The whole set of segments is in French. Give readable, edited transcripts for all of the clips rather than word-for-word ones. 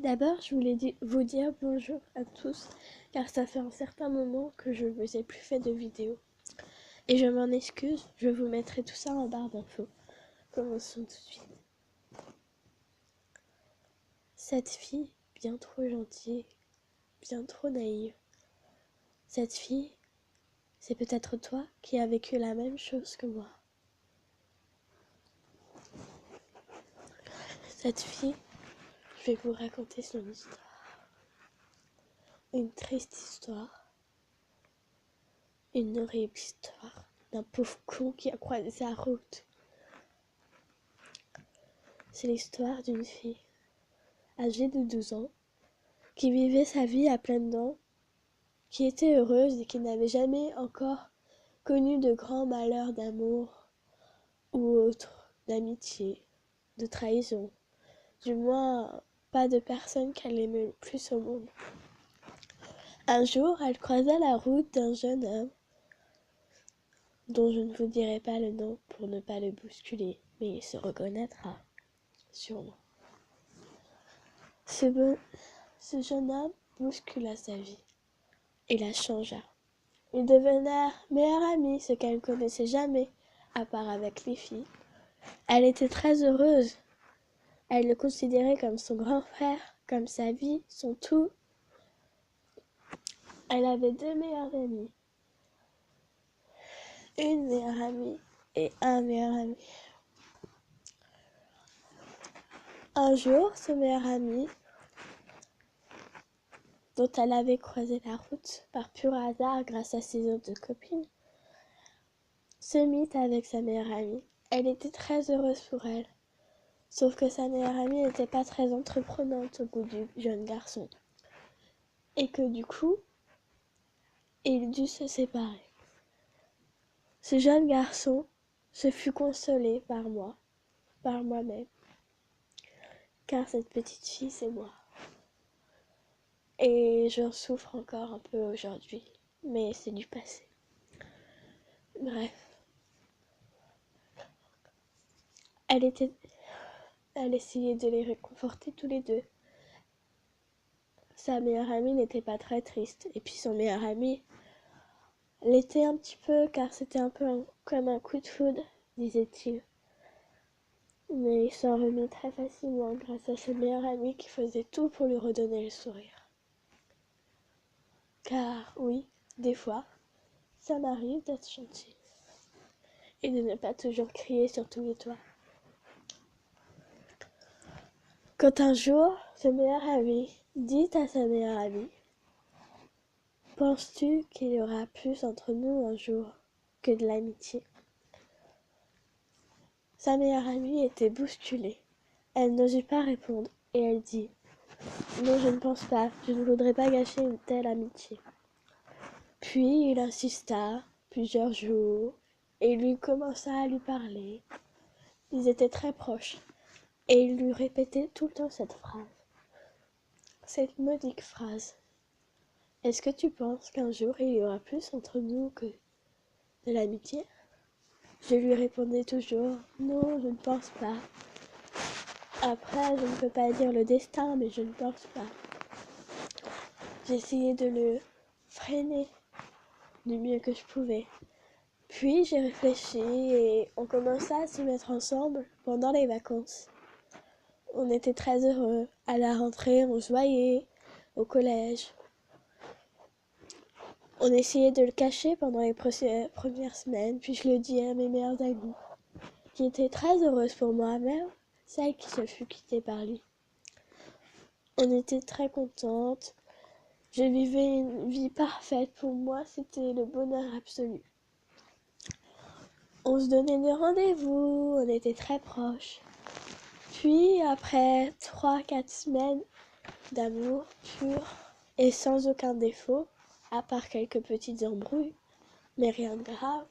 D'abord, je voulais vous dire bonjour à tous, car ça fait un certain moment que je ne vous ai plus fait de vidéo. Et je m'en excuse, je vous mettrai tout ça en barre d'infos. Commençons tout de suite. Cette fille, bien trop gentille, bien trop naïve. Cette fille, c'est peut-être toi qui as vécu la même chose que moi. Cette fille, je vais vous raconter son histoire. Une triste histoire. Une horrible histoire d'un pauvre con qui a croisé sa route. C'est l'histoire d'une fille âgée de 12 ans qui vivait sa vie à pleines dents, qui était heureuse et qui n'avait jamais encore connu de grands malheurs d'amour ou autres, d'amitié, de trahison, du moins pas de personne qu'elle aimait le plus au monde. Un jour, elle croisa la route d'un jeune homme dont je ne vous dirai pas le nom pour ne pas le bousculer, mais il se reconnaîtra sûrement. Ce jeune homme bouscula sa vie et la changea. Ils devinrent meilleurs amis, ce qu'elle ne connaissait jamais, à part avec les filles. Elle était très heureuse. Elle le considérait comme son grand frère, comme sa vie, son tout. Elle avait deux meilleurs amis. Une meilleure amie et un meilleur ami. Un jour, ce meilleur ami, dont elle avait croisé la route par pur hasard grâce à ses autres copines, se mit avec sa meilleure amie. Elle était très heureuse pour elle. Sauf que sa meilleure amie n'était pas très entreprenante au goût du jeune garçon. Et que du coup, il dut se séparer. Ce jeune garçon se fut consolé par moi-même, car cette petite fille, c'est moi. Et j'en souffre encore un peu aujourd'hui, mais c'est du passé. Bref. Elle essayait de les réconforter tous les deux. Sa meilleure amie n'était pas très triste, et puis son meilleur ami l'était un petit peu, car c'était un peu comme un coup de foudre, disait-il. Mais il s'en remit très facilement grâce à sa meilleure amie qui faisait tout pour lui redonner le sourire. Car oui, des fois, ça m'arrive d'être gentille et de ne pas toujours crier sur tous les toits. Quand un jour, ce meilleur ami dit à sa meilleure amie: « Penses-tu qu'il y aura plus entre nous un jour que de l'amitié ?» Sa meilleure amie était bousculée. Elle n'osait pas répondre et elle dit: « Non, je ne pense pas, je ne voudrais pas gâcher une telle amitié. » Puis il insista plusieurs jours et il lui commença à lui parler. Ils étaient très proches et il lui répétait tout le temps cette phrase. Cette modique phrase. « Est-ce que tu penses qu'un jour il y aura plus entre nous que de l'amitié ?» Je lui répondais toujours: « Non, je ne pense pas. Après, je ne peux pas dire le destin, mais je ne pense pas. » J'essayais de le freiner du mieux que je pouvais. Puis j'ai réfléchi et on commença à s'y mettre ensemble pendant les vacances. On était très heureux. À la rentrée, on se voyait au collège. On essayait de le cacher pendant les premières semaines, puis je le dis à mes meilleures amies, qui étaient très heureuses pour moi, même celle qui se fut quittée par lui. On était très contentes. Je vivais une vie parfaite. Pour moi, c'était le bonheur absolu. On se donnait des rendez-vous, on était très proches. Puis, après 3-4 semaines d'amour pur et sans aucun défaut, à part quelques petites embrouilles, mais rien de grave,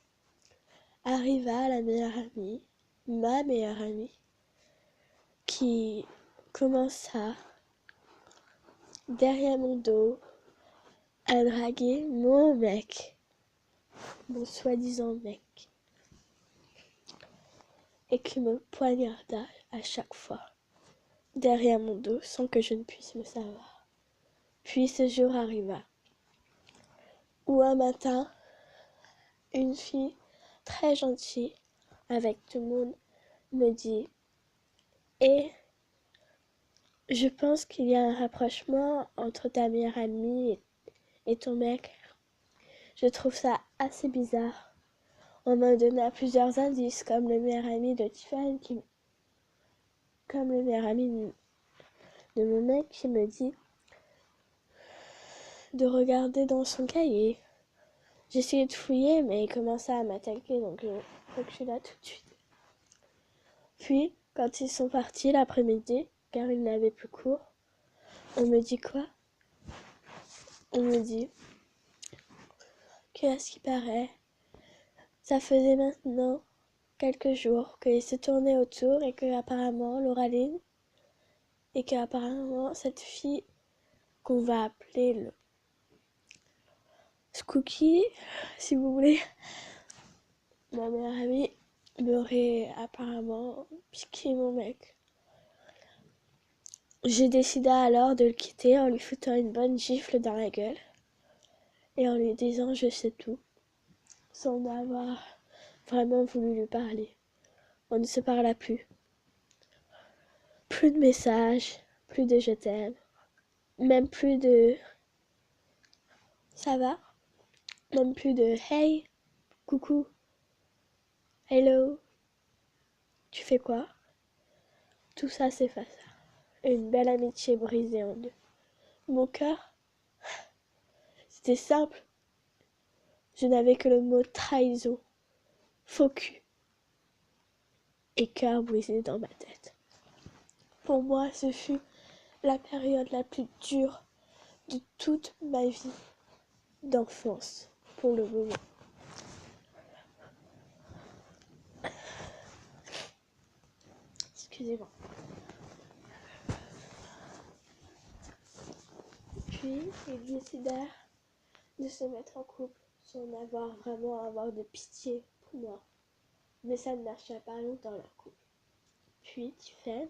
arriva la meilleure amie, ma meilleure amie, qui commença, derrière mon dos, à draguer mon mec, mon soi-disant mec, et qui me poignarda à chaque fois. derrière mon dos sans que je ne puisse le savoir. Puis ce jour arriva, où un matin, une fille très gentille, avec tout le monde, me dit « Et je pense qu'il y a un rapprochement entre ta meilleure amie et ton mec. Je trouve ça assez bizarre. » On me donna plusieurs indices, comme le meilleur ami de Tiffany, comme le meilleur ami de mon mec qui me dit de regarder dans son cahier. J'essayais de fouiller, mais il commençait à m'attaquer, donc je suis là tout de suite. Puis, quand ils sont partis l'après-midi, car ils n'avaient plus cours, on me dit quoi? On me dit qu'à ce qui paraît, ça faisait maintenant quelques jours qu'ils se tournaient autour et que apparemment Lauraline et que apparemment cette fille qu'on va appeler le Skooky, si vous voulez, ma meilleure amie m'aurait apparemment piqué mon mec. J'ai décidé alors de le quitter en lui foutant une bonne gifle dans la gueule et en lui disant je sais tout, sans avoir vraiment voulu lui parler. On ne se parla plus. Plus de messages, plus de je t'aime, même plus de ça va, même plus de hey, coucou, hello, tu fais quoi? Tout ça s'effaça. Une belle amitié brisée en deux. Mon cœur, c'était simple. Je n'avais que le mot trahison, faux cul et cœur brisé dans ma tête. Pour moi, ce fut la période la plus dure de toute ma vie d'enfance, pour le moment. Excusez-moi. Puis, ils décidèrent de se mettre en couple sans avoir de pitié pour moi. Mais ça ne marcha pas longtemps leur couple. Puis, Tiffany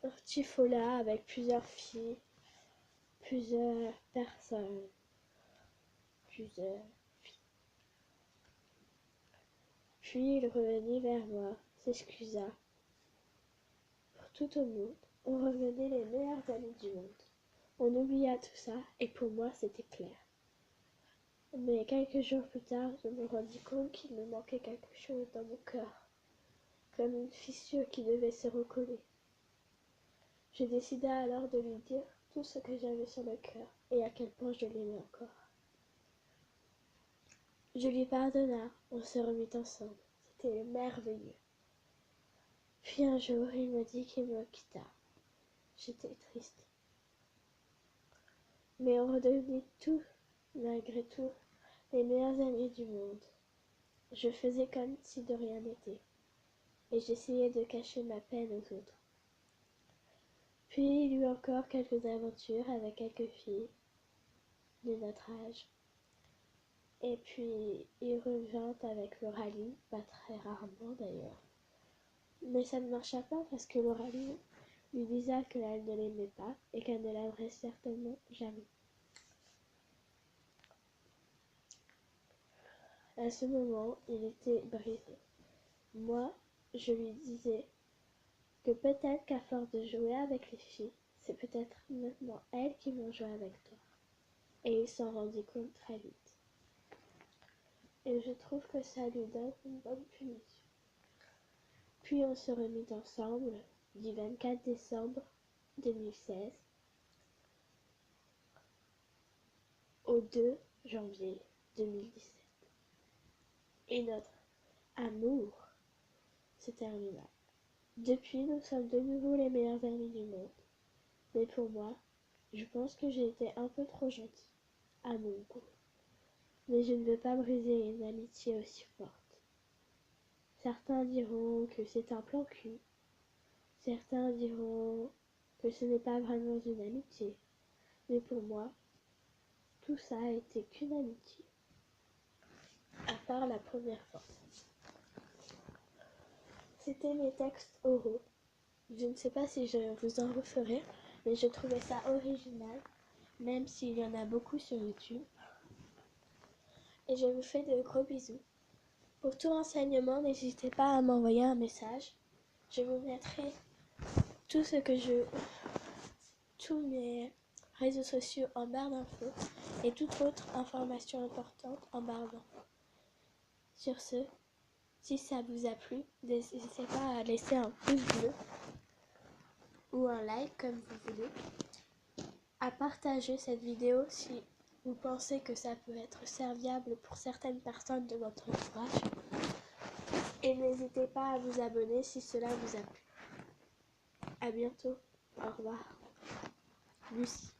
partit folla avec plusieurs filles, plusieurs personnes, plusieurs filles. Puis il revenait vers moi, s'excusa. Pour tout au monde, on revenait les meilleurs amis du monde. On oublia tout ça, et pour moi c'était clair. Mais quelques jours plus tard, je me rendis compte qu'il me manquait quelque chose dans mon cœur, comme une fissure qui devait se recoller. Je décidai alors de lui dire tout ce que j'avais sur le cœur et à quel point je l'aimais encore. Je lui pardonna, on se remit ensemble. C'était merveilleux. Puis un jour, il me dit qu'il me quitta. J'étais triste. Mais on redevenait tous, malgré tout, les meilleurs amis du monde. Je faisais comme si de rien n'était, et j'essayais de cacher ma peine aux autres. Puis il y eut encore quelques aventures avec quelques filles de notre âge. Et puis il revint avec Lauralie, pas très rarement d'ailleurs. Mais ça ne marcha pas parce que Lauralie lui disait qu'elle ne l'aimait pas et qu'elle ne l'aimerait certainement jamais. À ce moment, il était brisé. Moi, je lui disais que peut-être qu'à force de jouer avec les filles, c'est peut-être maintenant elles qui vont jouer avec toi. Et il s'en rendit compte très vite. Et je trouve que ça lui donne une bonne punition. Puis on se remit ensemble du 24 décembre 2016 au 2 janvier 2017. Et notre amour se termina. Depuis, nous sommes de nouveau les meilleurs amis du monde. Mais pour moi, je pense que j'ai été un peu trop gentille, à mon goût. Mais je ne veux pas briser une amitié aussi forte. Certains diront que c'est un plan cul. Certains diront que ce n'est pas vraiment une amitié. Mais pour moi, tout ça a été qu'une amitié. À part la première fois. C'était mes textes oraux Je ne sais pas si je vous en referai, mais je trouvais ça original, même s'il y en a beaucoup sur YouTube. Et je vous fais de gros bisous. Pour tout renseignement, n'hésitez pas à m'envoyer un message. Je vous mettrai tous mes réseaux sociaux en barre d'infos et toute autre information importante en barre d'infos. Sur ce, si ça vous a plu, n'hésitez pas à laisser un pouce bleu ou un like comme vous voulez, à partager cette vidéo si vous pensez que ça peut être serviable pour certaines personnes de votre entourage. Et n'hésitez pas à vous abonner si cela vous a plu. À bientôt. Au revoir. Lucie.